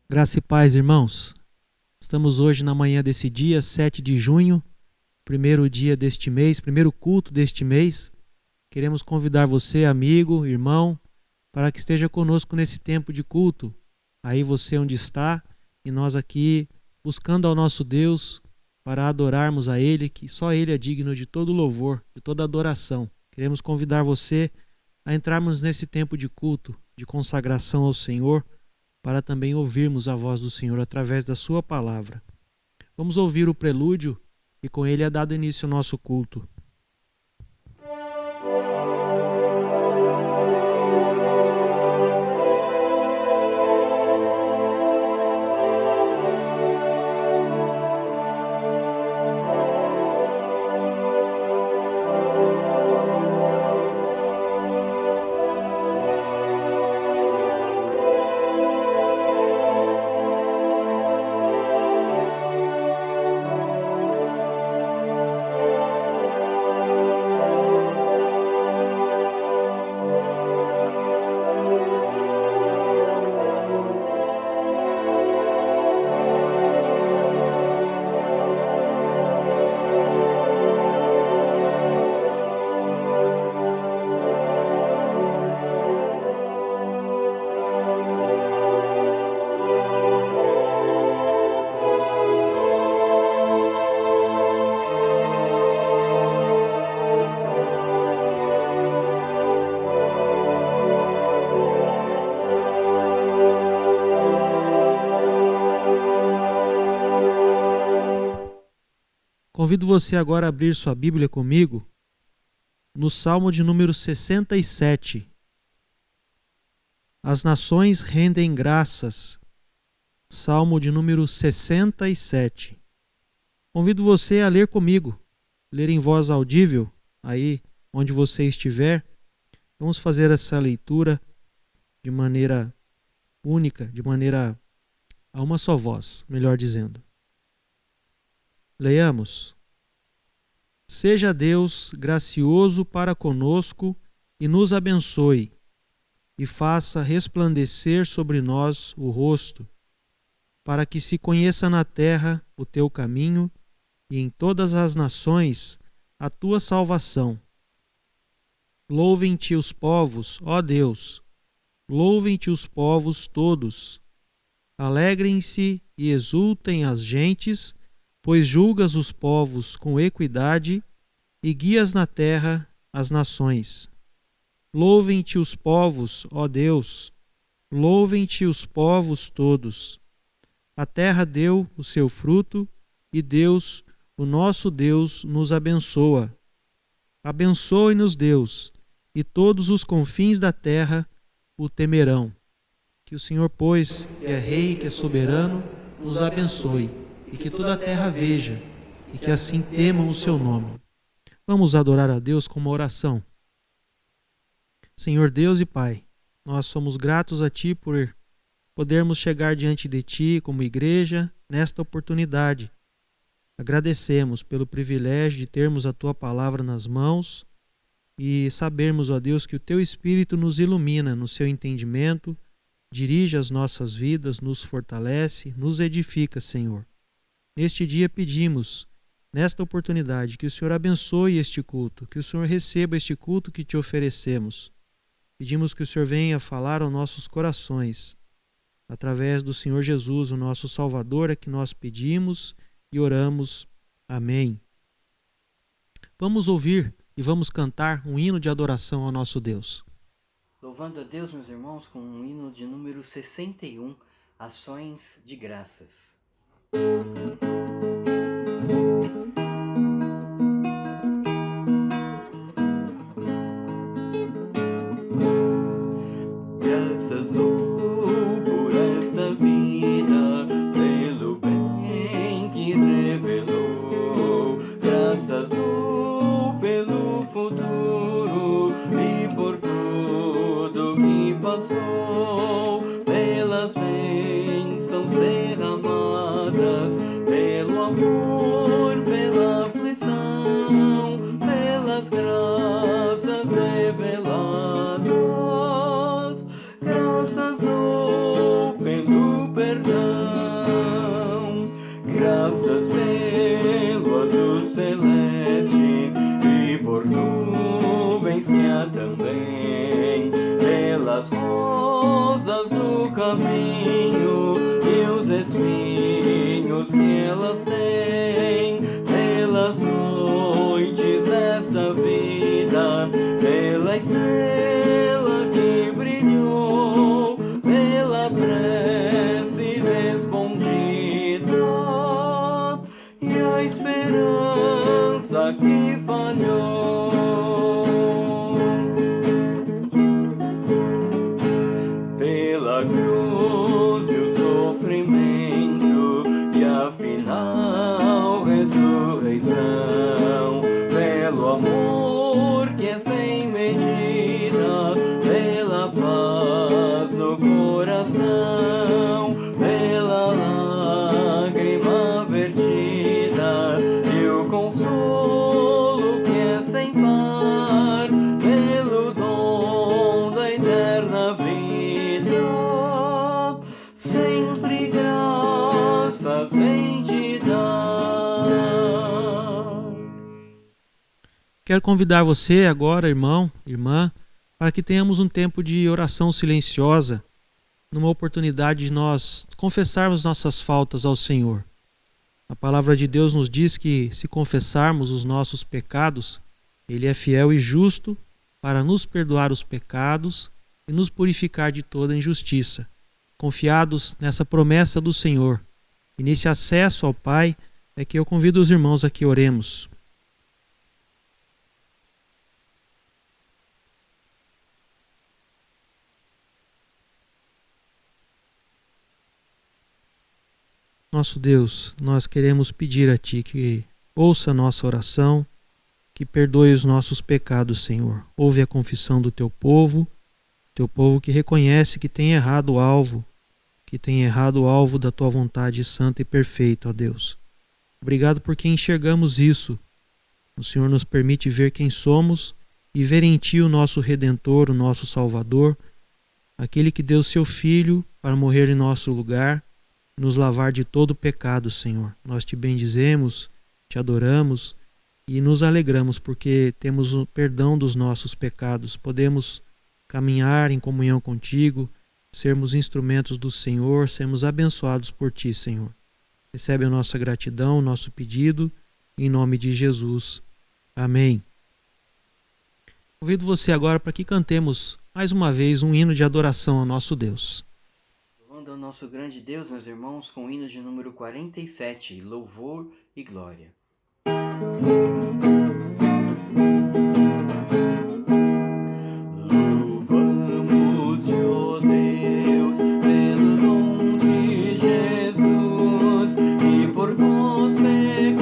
Graça e paz, irmãos. Estamos hoje na manhã desse dia, 7 de junho, primeiro dia deste mês, primeiro culto deste mês. Queremos convidar você, amigo, irmão, para que esteja conosco nesse tempo de culto. Aí você onde está e nós aqui buscando ao nosso Deus para adorarmos a Ele, que só Ele é digno de todo louvor, de toda adoração. Queremos convidar você a entrarmos nesse tempo de culto, de consagração ao Senhor, para também ouvirmos a voz do Senhor através da sua palavra. Vamos ouvir o prelúdio e com ele é dado início ao nosso culto. Convido você agora a abrir sua Bíblia comigo no Salmo de número 67. As nações rendem graças. Salmo de número 67. Convido você a ler comigo, ler em voz audível, aí onde você estiver. Vamos fazer essa leitura de maneira única, de maneira a uma só voz, melhor dizendo. Leiamos. Seja Deus gracioso para conosco e nos abençoe, e faça resplandecer sobre nós o rosto, para que se conheça na terra o teu caminho e em todas as nações a tua salvação. Louvem-te os povos, ó Deus, louvem-te os povos todos. Alegrem-se e exultem as gentes, pois julgas os povos com equidade e guias na terra as nações. Louvem-te os povos, ó Deus, louvem-te os povos todos. A terra deu o seu fruto e Deus, o nosso Deus, nos abençoa. Abençoe-nos, Deus, e todos os confins da terra o temerão. Que o Senhor, pois, que é Rei, que é soberano, nos abençoe, e que toda a terra veja, e que assim temam o seu nome. Vamos adorar a Deus com uma oração. Senhor Deus e Pai, nós somos gratos a Ti por podermos chegar diante de Ti como igreja nesta oportunidade. Agradecemos pelo privilégio de termos a Tua palavra nas mãos e sabermos, ó Deus, que o Teu Espírito nos ilumina no seu entendimento, dirige as nossas vidas, nos fortalece, nos edifica, Senhor. Neste dia pedimos, nesta oportunidade, que o Senhor abençoe este culto, que o Senhor receba este culto que Te oferecemos. Pedimos que o Senhor venha falar aos nossos corações, através do Senhor Jesus, o nosso Salvador, a que nós pedimos e oramos. Amém. Vamos ouvir e vamos cantar um hino de adoração ao nosso Deus. Louvando a Deus, meus irmãos, com um hino de número 61, Ações de Graças. Graças dou por esta vida, pelo bem que revelou. Graças dou pelo futuro e por tudo que passou, pelas bênçãos derramadas, pelo amor, pela aflição, pelas graças reveladas. Graças dou pelo perdão que há também pelas rosas do caminho e os espinhos que elas têm, pelas noites desta vida, pela estrela que brilhou, pela prece respondida e a esperança que falhou, pela cruz e o sofrimento e a final ressurreição, pelo amor que é sem medida, pela paz no coração, pela lágrima vertida e o consolo que é sem par, pelo dom da eterna vida, sempre graças em te dar. Quero convidar você agora, irmão, irmã, para que tenhamos um tempo de oração silenciosa, numa oportunidade de nós confessarmos nossas faltas ao Senhor. A palavra de Deus nos diz que, se confessarmos os nossos pecados, Ele é fiel e justo para nos perdoar os pecados e nos purificar de toda injustiça. Confiados nessa promessa do Senhor e nesse acesso ao Pai, é que eu convido os irmãos a que oremos. Nosso Deus, nós queremos pedir a Ti que ouça a nossa oração, que perdoe os nossos pecados, Senhor. Ouve a confissão do Teu povo que reconhece que tem errado o alvo, da Tua vontade santa e perfeita, ó Deus. Obrigado porque enxergamos isso. O Senhor nos permite ver quem somos e ver em Ti o nosso Redentor, o nosso Salvador, aquele que deu Seu Filho para morrer em nosso lugar, nos lavar de todo pecado, Senhor. Nós Te bendizemos, Te adoramos e nos alegramos porque temos o perdão dos nossos pecados. Podemos caminhar em comunhão contigo, sermos instrumentos do Senhor, sermos abençoados por Ti, Senhor. Recebe a nossa gratidão, o nosso pedido, em nome de Jesus. Amém. Convido você agora para que cantemos mais uma vez um hino de adoração ao nosso Deus. Louvando ao nosso grande Deus, meus irmãos, com o hino de número 47, Louvor e Glória. Louvamos-te, ó Deus, pelo dom de Jesus, que por nós pecadores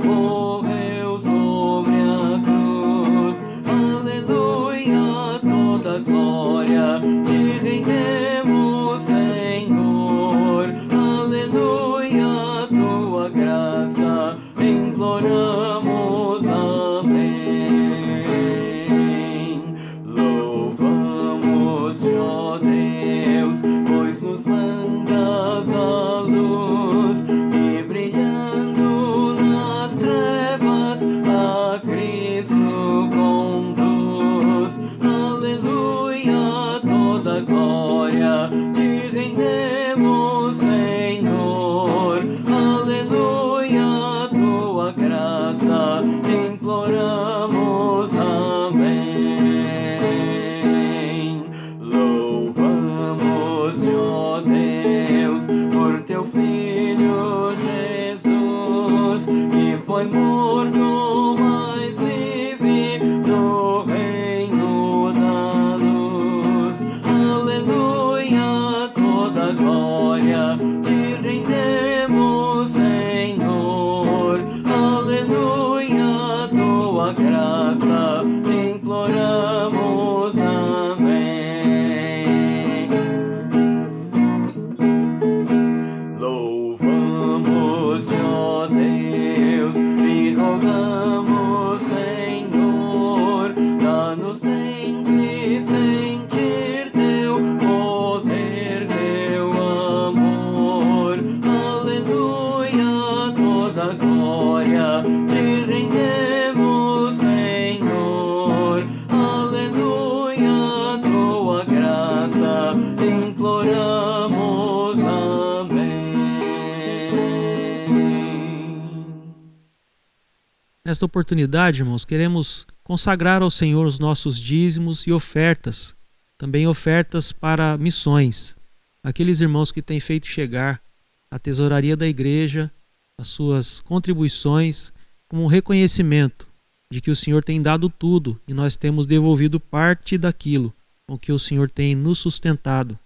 morreu sobre a cruz. Aleluia, toda glória te rendemos, Senhor. Aleluia, tua graça imploramos. Amém. Louvamos-te, ó Deus, pois nos mandas a luz e brilhando nas trevas a Cristo conduz. Aleluia, toda glória te rendemos, Senhor. Aleluia, tua graça imploramos. Amém. Louvamos-te, ó Deus, por teu Filho Jesus, que foi morto, mas vive no reino da luz. Aleluia, toda glória te rendemos, Senhor. Aleluia, tua graça imploramos. Amém. Louvamos-te, ó Deus, e rogamos, Senhor, dá-nos sempre sentir teu poder, teu amor. Aleluia, toda glória te rendemos, Senhor. Nesta oportunidade, irmãos, queremos consagrar ao Senhor os nossos dízimos e ofertas, também ofertas para missões. Aqueles irmãos que têm feito chegar à tesouraria da igreja as suas contribuições como um reconhecimento de que o Senhor tem dado tudo e nós temos devolvido parte daquilo com que o Senhor tem nos sustentado.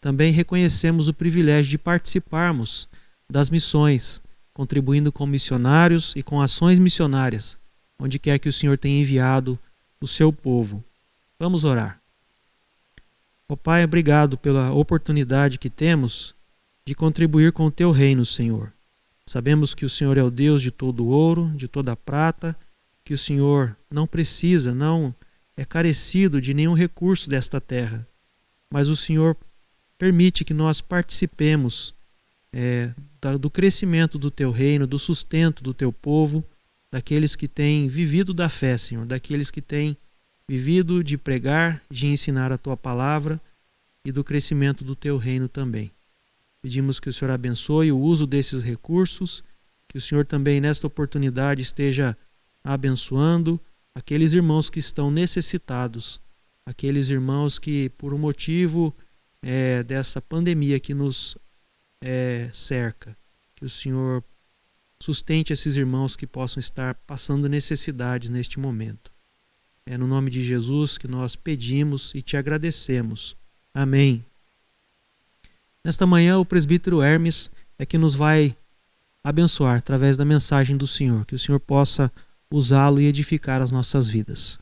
Também reconhecemos o privilégio de participarmos das missões, contribuindo com missionários e com ações missionárias, onde quer que o Senhor tenha enviado o seu povo. Vamos orar. Ó Pai, obrigado pela oportunidade que temos de contribuir com o Teu reino, Senhor. Sabemos que o Senhor é o Deus de todo ouro, de toda prata, que o Senhor não precisa, não é carecido de nenhum recurso desta terra, mas o Senhor permite que nós participemos do crescimento do Teu reino, do sustento do Teu povo, daqueles que têm vivido da fé, Senhor, daqueles que têm vivido de pregar, de ensinar a Tua palavra e do crescimento do Teu reino também. Pedimos que o Senhor abençoe o uso desses recursos, que o Senhor também nesta oportunidade esteja abençoando aqueles irmãos que estão necessitados, aqueles irmãos que por um motivo dessa pandemia que nos cerca, que o Senhor sustente esses irmãos que possam estar passando necessidades neste momento. É no nome de Jesus que nós pedimos e te agradecemos. Amém. Nesta manhã o presbítero Hermes é que nos vai abençoar através da mensagem do Senhor, que o Senhor possa usá-lo e edificar as nossas vidas.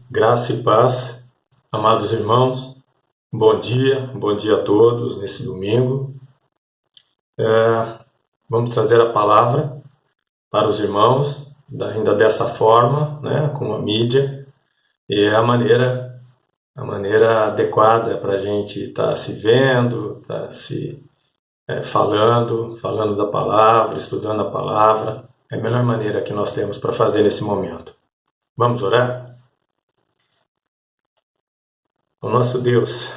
Graça e paz, amados irmãos, bom dia a todos nesse domingo. Vamos trazer a palavra para os irmãos, ainda dessa forma, né, com a mídia, e é a maneira adequada para a gente estar se vendo, estar se falando da palavra, estudando a palavra. É a melhor maneira que nós temos para fazer nesse momento. Vamos orar? O nosso Deus,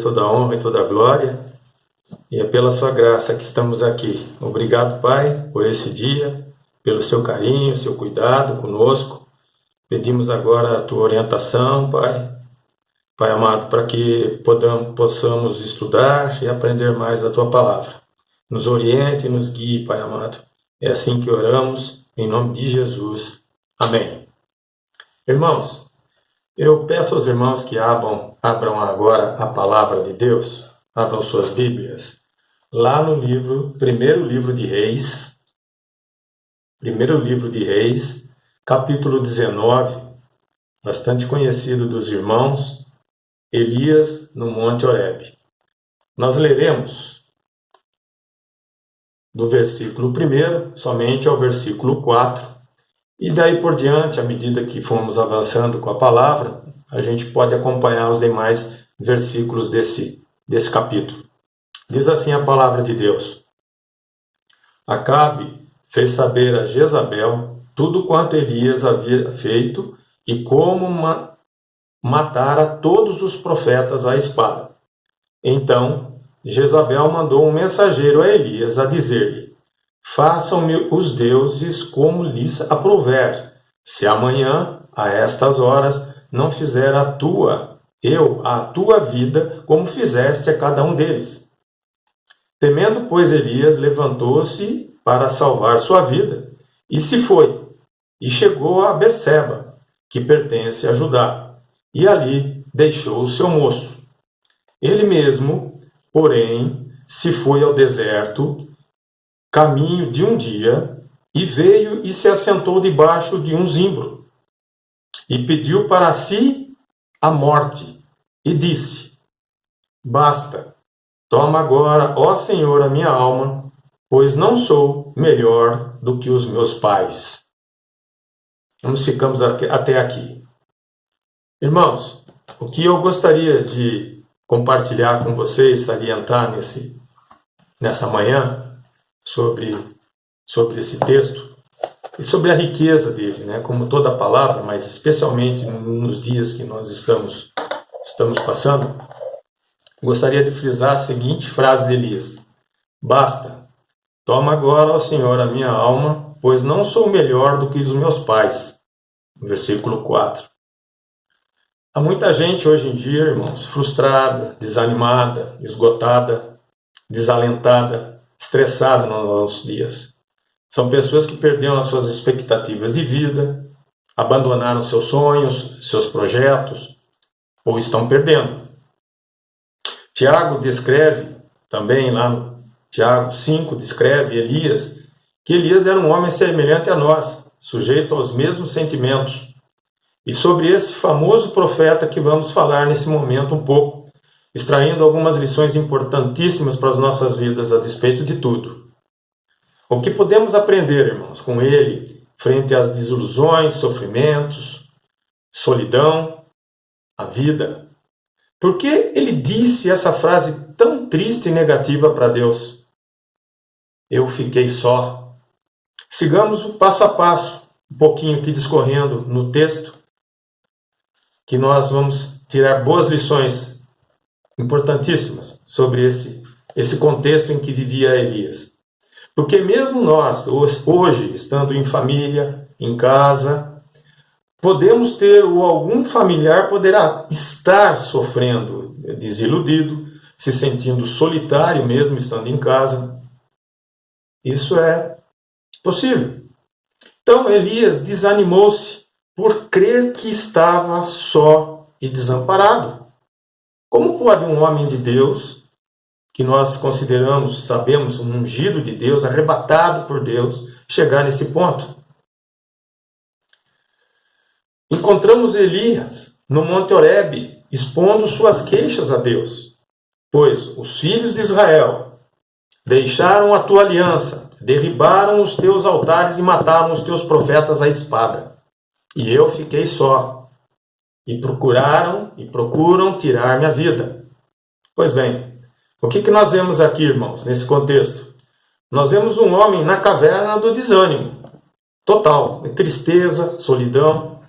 toda a honra e toda a glória, e é pela sua graça que estamos aqui. Obrigado, Pai, por esse dia, pelo seu carinho, seu cuidado conosco. Pedimos agora a tua orientação, Pai. Pai amado, para que possamos estudar e aprender mais da tua palavra. Nos oriente e nos guie, Pai amado. É assim que oramos, em nome de Jesus. Amém. Irmãos, eu peço aos irmãos que abram agora a palavra de Deus, abram suas Bíblias, lá no primeiro livro de Reis, capítulo 19, bastante conhecido dos irmãos, Elias no Monte Horebe. Nós leremos do versículo 1 somente ao versículo 4, e daí por diante, à medida que formos avançando com a palavra, a gente pode acompanhar os demais versículos desse capítulo. Diz assim a palavra de Deus: Acabe fez saber a Jezabel tudo quanto Elias havia feito e como matara todos os profetas à espada. Então Jezabel mandou um mensageiro a Elias a dizer-lhe: Façam-me os deuses como lhes aprouver, se amanhã, a estas horas, não fizer a tua vida como fizeste a cada um deles. Temendo, pois, Elias levantou-se para salvar sua vida, e se foi, e chegou a Berseba, que pertence a Judá, e ali deixou o seu moço. Ele mesmo, porém, se foi ao deserto, caminho de um dia, e veio e se assentou debaixo de um zimbro, e pediu para si a morte, e disse: Basta, toma agora, ó Senhor, a minha alma, pois não sou melhor do que os meus pais. Nós ficamos até aqui. Irmãos, o que eu gostaria de compartilhar com vocês, salientar nessa manhã, sobre esse texto, e sobre a riqueza dele, né? Como toda a palavra, mas especialmente nos dias que nós estamos passando, gostaria de frisar a seguinte frase de Elias: Basta, Toma agora, ó Senhor, a minha alma, pois não sou melhor do que os meus pais. Versículo 4. Há muita gente hoje em dia, irmãos, frustrada, desanimada, esgotada, desalentada, estressada nos nossos dias. São pessoas que perderam as suas expectativas de vida, abandonaram seus sonhos, seus projetos, ou estão perdendo. Tiago descreve, também lá no Tiago 5, descreve Elias, que Elias era um homem semelhante a nós, sujeito aos mesmos sentimentos. E sobre esse famoso profeta que vamos falar nesse momento um pouco, extraindo algumas lições importantíssimas para as nossas vidas a respeito de tudo. O que podemos aprender, irmãos, com ele, frente às desilusões, sofrimentos, solidão, a vida? Por que ele disse essa frase tão triste e negativa para Deus? Eu fiquei só. Sigamos o passo a passo, um pouquinho aqui discorrendo no texto, que nós vamos tirar boas lições importantíssimas sobre esse contexto em que vivia Elias. Porque mesmo nós, hoje, estando em família, em casa, podemos ter, ou algum familiar poderá estar sofrendo, desiludido, se sentindo solitário mesmo estando em casa. Isso é possível. Então Elias desanimou-se por crer que estava só e desamparado. Como pode um homem de Deus, que nós consideramos, sabemos, um ungido de Deus, arrebatado por Deus, chegar nesse ponto? Encontramos Elias no Monte Horebe, expondo suas queixas a Deus. Pois os filhos de Israel deixaram a tua aliança, derribaram os teus altares e mataram os teus profetas à espada. E eu fiquei só, e procuram tirar minha vida. Pois bem, o que nós vemos aqui, irmãos, nesse contexto? Nós vemos um homem na caverna do desânimo, total, de tristeza, solidão.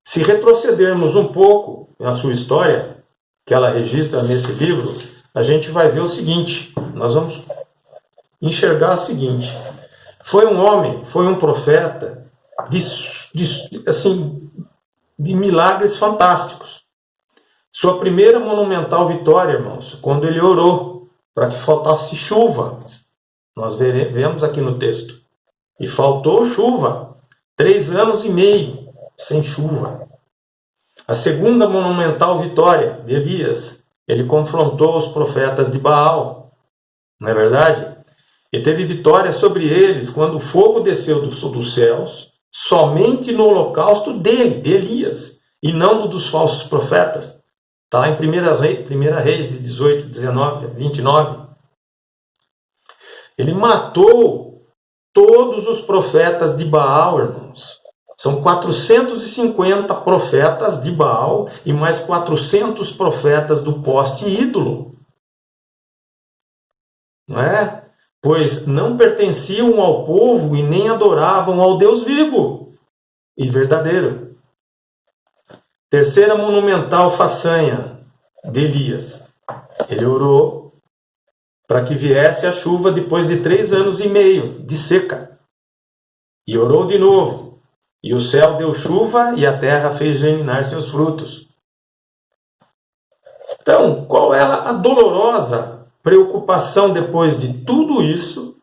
Se retrocedermos um pouco na sua história, que ela registra nesse livro, a gente vai ver o seguinte, nós vamos enxergar o seguinte: foi um homem, foi um profeta de milagres fantásticos. Sua primeira monumental vitória, irmãos, quando ele orou para que faltasse chuva. Nós vemos aqui no texto. E faltou chuva. 3 anos e meio sem chuva. A segunda monumental vitória de Elias, ele confrontou os profetas de Baal. Não é verdade? E teve vitória sobre eles quando o fogo desceu dos céus, somente no holocausto dele, de Elias, e não do dos falsos profetas. Está lá em 1 Reis de 18, 19, 29. Ele matou todos os profetas de Baal, irmãos. São 450 profetas de Baal e mais 400 profetas do poste ídolo. Não é? Pois não pertenciam ao povo e nem adoravam ao Deus vivo e verdadeiro. Terceira monumental façanha de Elias. Ele orou para que viesse a chuva depois de 3 anos e meio de seca. E orou de novo. E o céu deu chuva e a terra fez germinar seus frutos. Então, qual era a dolorosa preocupação depois de tudo isso,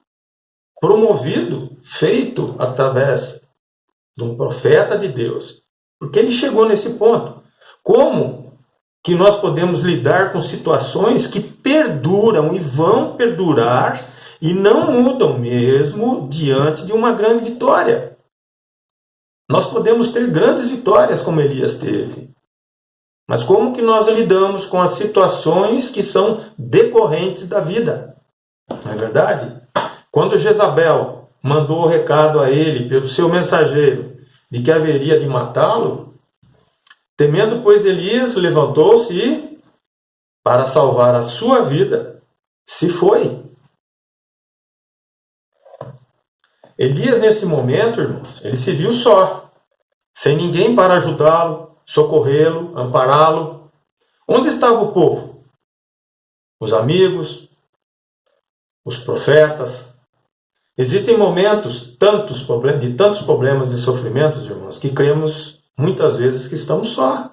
promovido, feito através de um profeta de Deus? Porque ele chegou nesse ponto. Como que nós podemos lidar com situações que perduram e vão perdurar e não mudam mesmo diante de uma grande vitória? Nós podemos ter grandes vitórias como Elias teve. Mas como que nós lidamos com as situações que são decorrentes da vida? Não é verdade? Quando Jezabel mandou o recado a ele pelo seu mensageiro de que haveria de matá-lo, temendo, pois, Elias levantou-se e, para salvar a sua vida, se foi. Elias, nesse momento, irmãos, ele se viu só, sem ninguém para ajudá-lo, socorrê-lo, ampará-lo. Onde estava o povo? Os amigos, os profetas, Existem momentos de tantos problemas e sofrimentos, irmãos, que cremos muitas vezes que estamos só.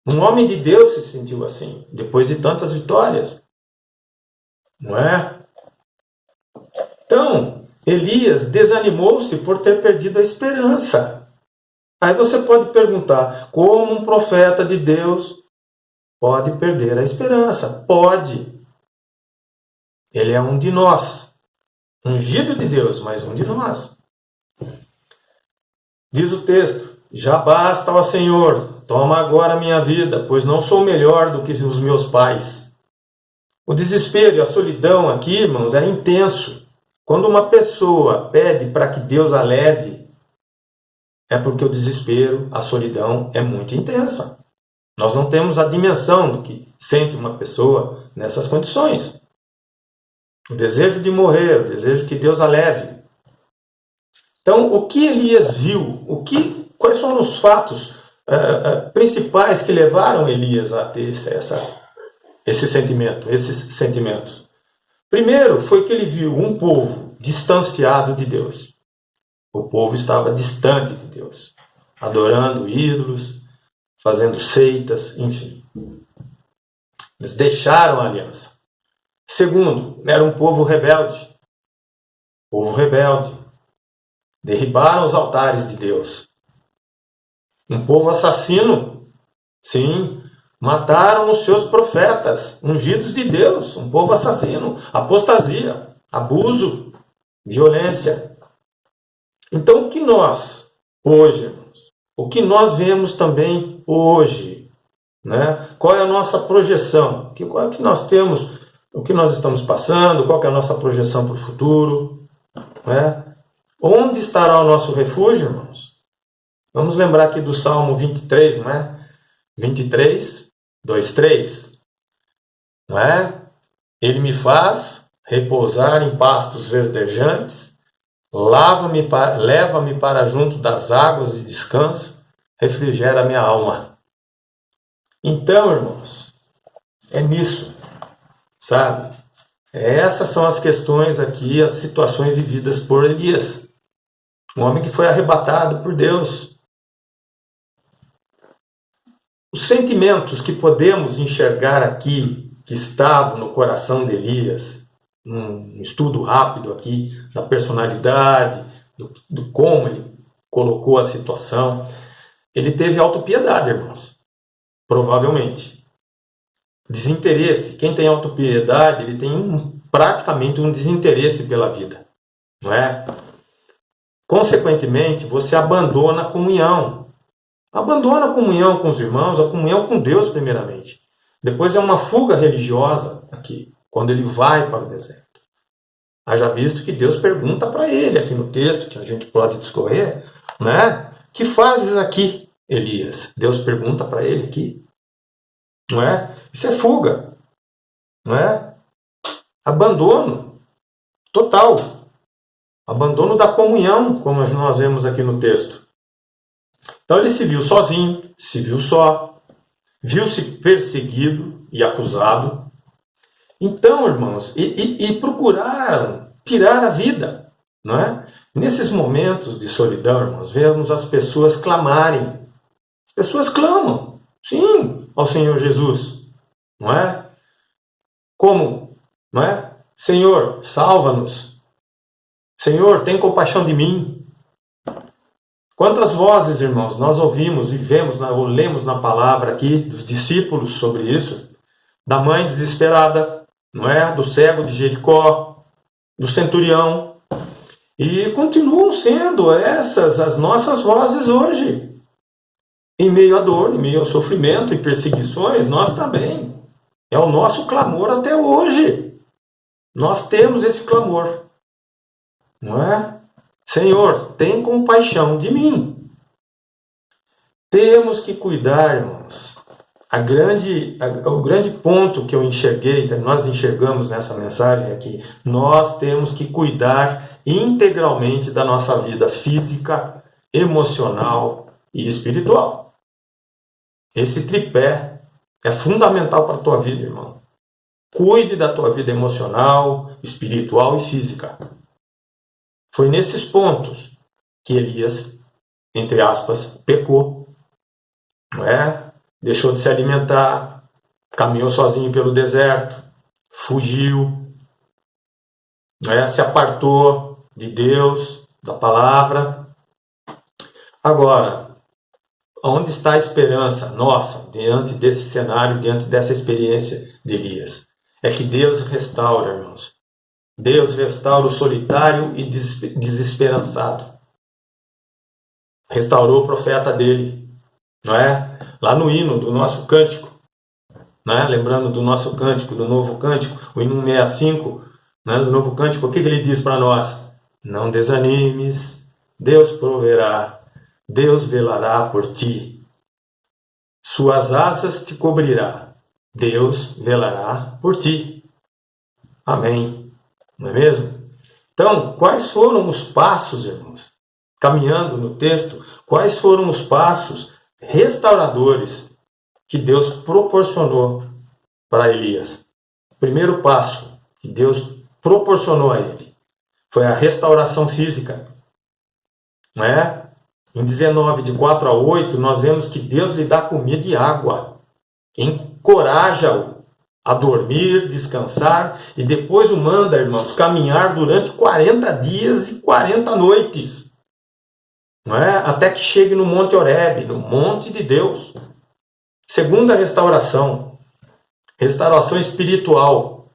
Um homem de Deus se sentiu assim, depois de tantas vitórias. Não é? Então, Elias desanimou-se por ter perdido a esperança. Aí você pode perguntar, como um profeta de Deus pode perder a esperança? Pode. Ele é um de nós. Ungido de Deus, mas um de nós. Diz o texto, já basta, ó Senhor, toma agora a minha vida, pois não sou melhor do que os meus pais. O desespero e a solidão aqui, irmãos, é intenso. Quando uma pessoa pede para que Deus a leve, é porque o desespero, a solidão é muito intensa. Nós não temos a dimensão do que sente uma pessoa nessas condições. O desejo de morrer, o desejo que Deus a leve. Então, o que Elias viu? Quais foram os fatos principais que levaram Elias a ter esses sentimentos? Primeiro, foi que ele viu um povo distanciado de Deus. O povo estava distante de Deus, adorando ídolos, fazendo seitas, enfim. Eles deixaram a aliança. Segundo, era um povo rebelde. Povo rebelde. Derribaram os altares de Deus. Um povo assassino. Sim, mataram os seus profetas, ungidos de Deus. Um povo assassino. Apostasia, abuso, violência. Então, o que nós, hoje, irmãos, o que nós vemos também hoje, né? Qual é a nossa projeção? Qual é o que nós temos, o que nós estamos passando, qual é a nossa projeção para o futuro? Né? Onde estará o nosso refúgio, irmãos? Vamos lembrar aqui do Salmo 23, não é? 23, 2, 3. Não é? Ele me faz repousar em pastos verdejantes, leva-me para junto das águas de descanso, refrigera minha alma. Então, irmãos, é nisso, sabe? Essas são as questões aqui, as situações vividas por Elias. Um homem que foi arrebatado por Deus. Os sentimentos que podemos enxergar aqui, que estavam no coração de Elias, um estudo rápido aqui da personalidade, do como ele colocou a situação. Ele teve autopiedade, irmãos. Provavelmente. Desinteresse. Quem tem autopiedade, ele tem praticamente um desinteresse pela vida. Não é? Consequentemente, você abandona a comunhão. Abandona a comunhão com os irmãos, a comunhão com Deus primeiramente. Depois é uma fuga religiosa aqui, quando ele vai para o deserto. Haja visto que Deus pergunta para ele, aqui no texto, que a gente pode discorrer, né? Que fazes aqui, Elias? Deus pergunta para ele aqui. Não é? Isso é fuga. Não é? Abandono total. Abandono da comunhão, como nós vemos aqui no texto. Então ele se viu sozinho, se viu só, viu-se perseguido e acusado. Então, irmãos, e procuraram tirar a vida, não é? Nesses momentos de solidão, irmãos, vemos as pessoas clamarem. As pessoas clamam, sim, ao Senhor Jesus, não é? Como? Não é? Senhor, salva-nos. Senhor, tem compaixão de mim. Quantas vozes, irmãos, nós ouvimos e vemos, ou lemos na palavra aqui dos discípulos sobre isso, da mãe desesperada, não é? Do cego de Jericó, do centurião, e continuam sendo essas as nossas vozes hoje. Em meio à dor, em meio ao sofrimento e perseguições, nós também. É o nosso clamor até hoje. Nós temos esse clamor, não é? Senhor, tem compaixão de mim. Temos que cuidar, irmãos. O grande ponto que eu enxerguei, que nós enxergamos nessa mensagem é que nós temos que cuidar integralmente da nossa vida física, emocional e espiritual. Esse tripé é fundamental para a tua vida, irmão. Cuide da tua vida emocional, espiritual e física. Foi nesses pontos que Elias, entre aspas, pecou. Não é? Deixou de se alimentar, caminhou sozinho pelo deserto, fugiu, não é? Se apartou de Deus, da palavra. Agora, onde está a esperança nossa diante desse cenário, diante dessa experiência de Elias? É que Deus restaura, irmãos. Deus restaura o solitário e desesperançado. Restaurou o profeta dele, não é? Lá no hino do nosso cântico, não é? Lembrando do nosso cântico, do novo cântico, o hino 165, não é? Do novo cântico, o que ele diz para nós? Não desanimes, Deus proverá, Deus velará por ti. Suas asas te cobrirá, Deus velará por ti. Amém. Não é mesmo? Então, quais foram os passos, irmãos? Caminhando no texto, quais foram os passos restauradores que Deus proporcionou para Elias? O primeiro passo que Deus proporcionou a ele foi a restauração física. Não é? Em 19, de 4 a 8, nós vemos que Deus lhe dá comida e água. Encoraja-o a dormir, descansar, e depois o manda, irmãos, caminhar durante 40 dias e 40 noites. Não é? Até que chegue no Monte Horebe, no monte de Deus. Segunda restauração espiritual.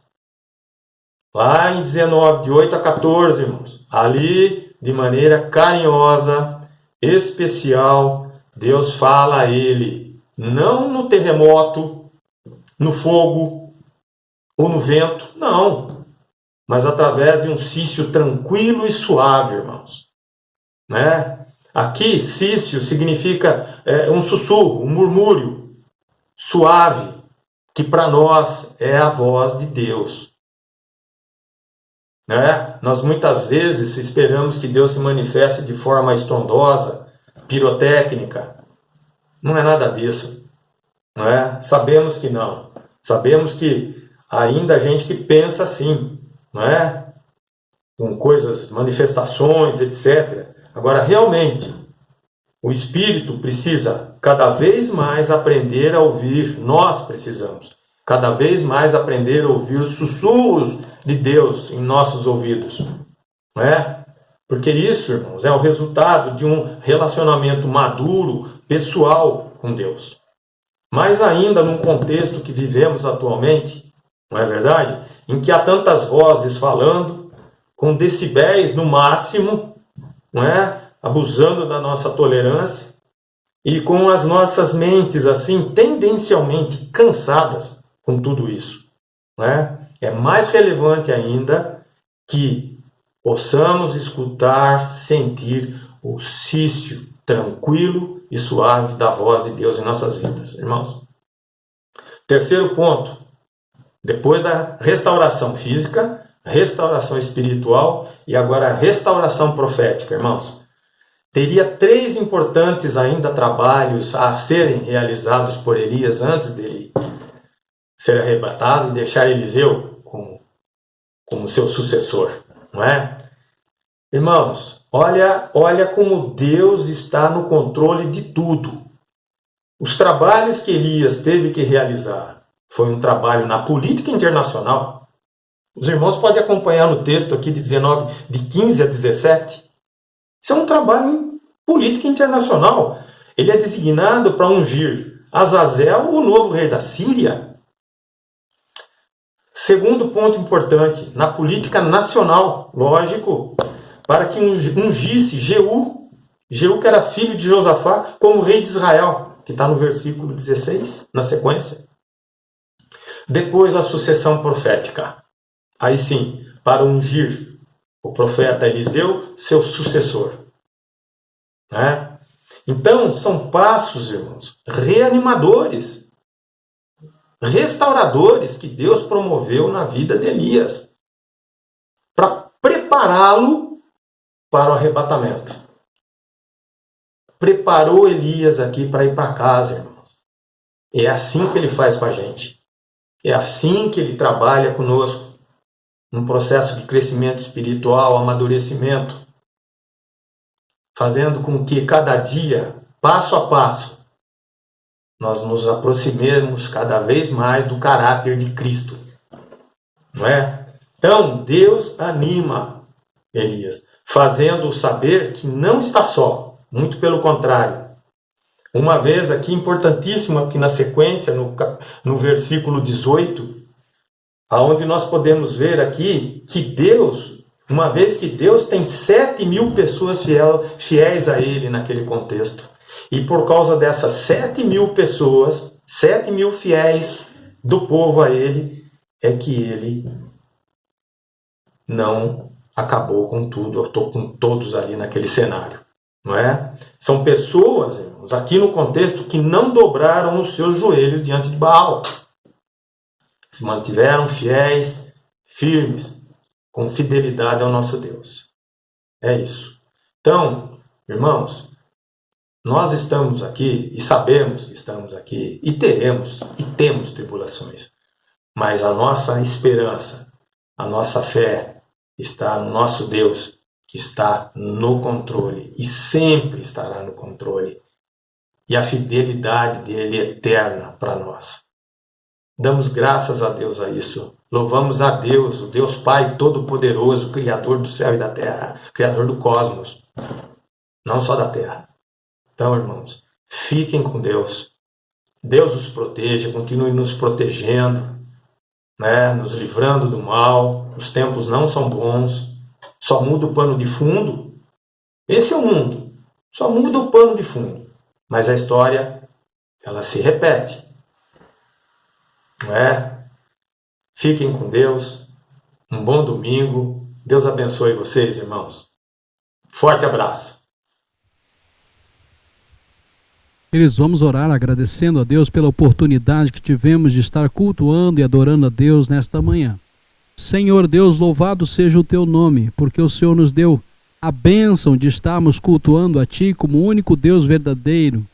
Lá em 19, de 8 a 14, irmãos, ali, de maneira carinhosa, especial, Deus fala a ele, não no terremoto, no fogo ou no vento, não, mas através de um cício tranquilo e suave, irmãos. Né? Aqui, cício significa um sussurro, um murmúrio suave, que para nós é a voz de Deus. Né? Nós muitas vezes esperamos que Deus se manifeste de forma estrondosa, pirotécnica. Não é nada disso. Não é? Sabemos que não. Sabemos que ainda há gente que pensa assim, não é? Com coisas, manifestações, etc. Agora, realmente, o Espírito precisa cada vez mais aprender a ouvir, nós precisamos cada vez mais aprender a ouvir os sussurros de Deus em nossos ouvidos. Não é? Porque isso, irmãos, é o resultado de um relacionamento maduro, pessoal com Deus. Mais ainda num contexto que vivemos atualmente, não é verdade? Em que há tantas vozes falando, com decibéis no máximo, não é? Abusando da nossa tolerância, e com as nossas mentes assim tendencialmente cansadas com tudo isso. Não é? É mais relevante ainda que possamos escutar, sentir o cício tranquilo e suave da voz de Deus em nossas vidas, irmãos. Terceiro ponto, depois da restauração física, restauração espiritual e agora a restauração profética, irmãos. Teria 3 importantes ainda trabalhos a serem realizados por Elias antes dele ser arrebatado e deixar Eliseu como seu sucessor, não é? Irmãos, olha como Deus está no controle de tudo. Os trabalhos que Elias teve que realizar foi um trabalho na política internacional. Os irmãos podem acompanhar no texto aqui de 19, de 15 a 17. Isso é um trabalho em política internacional. Ele é designado para ungir Azazel, o novo rei da Síria. Segundo ponto importante, na política nacional, lógico, para que ungisse Jeú, que era filho de Josafá, como rei de Israel, que está no versículo 16, na sequência. Depois a sucessão profética. Aí sim, para ungir o profeta Eliseu, seu sucessor. Né? Então, são passos, irmãos, reanimadores, restauradores que Deus promoveu na vida de Elias para prepará-lo para o arrebatamento. Preparou Elias aqui para ir para casa, irmãos. É assim que ele faz com a gente. É assim que ele trabalha conosco, num processo de crescimento espiritual, amadurecimento. fazendo com que cada dia, passo a passo, nós nos aproximemos cada vez mais do caráter de Cristo. Não é? Então, Deus anima Elias, fazendo-o saber que não está só, muito pelo contrário. Uma vez aqui, importantíssimo aqui na sequência, no versículo 18, aonde nós podemos ver aqui que Deus, uma vez que Deus tem 7.000 pessoas fiéis a Ele naquele contexto, e por causa dessas 7.000 pessoas, 7.000 fiéis do povo a Ele, é que Ele não acabou com tudo, eu estou com todos ali naquele cenário, não é? São pessoas, irmãos, aqui no contexto, que não dobraram os seus joelhos diante de Baal. Se mantiveram fiéis, firmes, com fidelidade ao nosso Deus. É isso. Então, irmãos, nós estamos aqui e sabemos que estamos aqui e teremos e temos tribulações. Mas a nossa esperança, a nossa fé está no nosso Deus, que está no controle e sempre estará no controle. E a fidelidade dele é eterna para nós. Damos graças a Deus a isso. Louvamos a Deus, o Deus Pai Todo-Poderoso, Criador do céu e da terra, Criador do cosmos, não só da terra. Então, irmãos, fiquem com Deus. Deus os proteja, continue nos protegendo, né, nos livrando do mal. Os tempos não são bons. Só muda o pano de fundo. Esse é o mundo. Só muda o pano de fundo. Mas a história, ela se repete. Não é? Fiquem com Deus. Um bom domingo. Deus abençoe vocês, irmãos. Forte abraço. Eles vamos orar agradecendo a Deus pela oportunidade que tivemos de estar cultuando e adorando a Deus nesta manhã. Senhor Deus, louvado seja o teu nome, porque o Senhor nos deu a bênção de estarmos cultuando a Ti como o único Deus verdadeiro.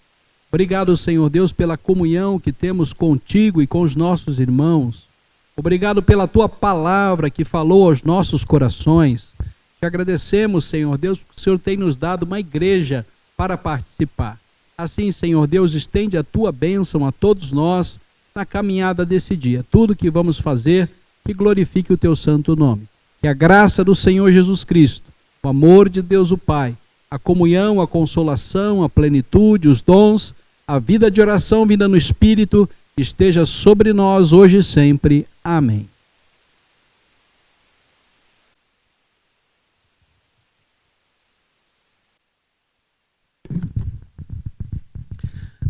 Obrigado, Senhor Deus, pela comunhão que temos contigo e com os nossos irmãos. Obrigado pela Tua palavra que falou aos nossos corações. Te agradecemos, Senhor Deus, porque o Senhor tem nos dado uma igreja para participar. Assim, Senhor Deus, estende a Tua bênção a todos nós na caminhada desse dia. Tudo que vamos fazer, que glorifique o Teu santo nome. Que a graça do Senhor Jesus Cristo, o amor de Deus o Pai, a comunhão, a consolação, a plenitude, os dons, a vida de oração vinda no Espírito, esteja sobre nós hoje e sempre. Amém.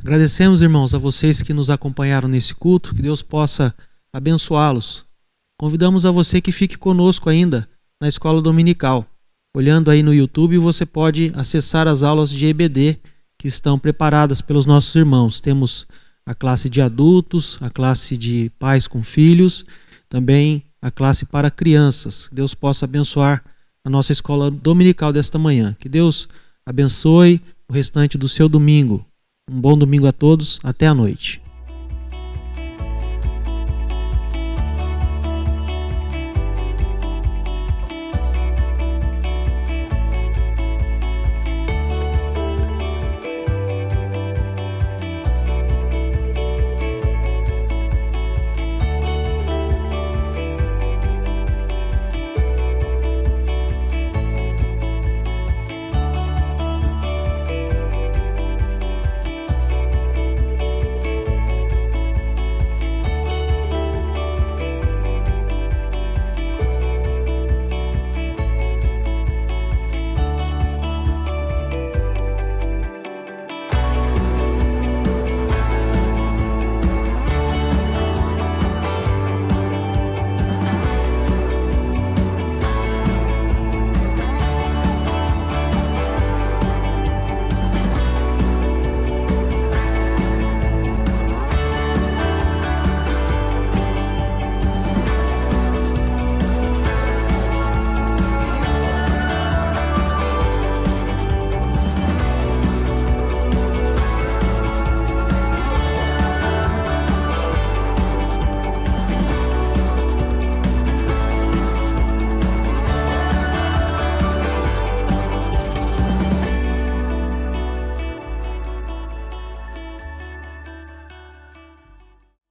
Agradecemos, irmãos, a vocês que nos acompanharam nesse culto, que Deus possa abençoá-los. Convidamos a você que fique conosco ainda na escola dominical. Olhando aí no YouTube, você pode acessar as aulas de EBD que estão preparadas pelos nossos irmãos. Temos a classe de adultos, a classe de pais com filhos, também a classe para crianças. Que Deus possa abençoar a nossa escola dominical desta manhã. Que Deus abençoe o restante do seu domingo. Um bom domingo a todos. Até a noite.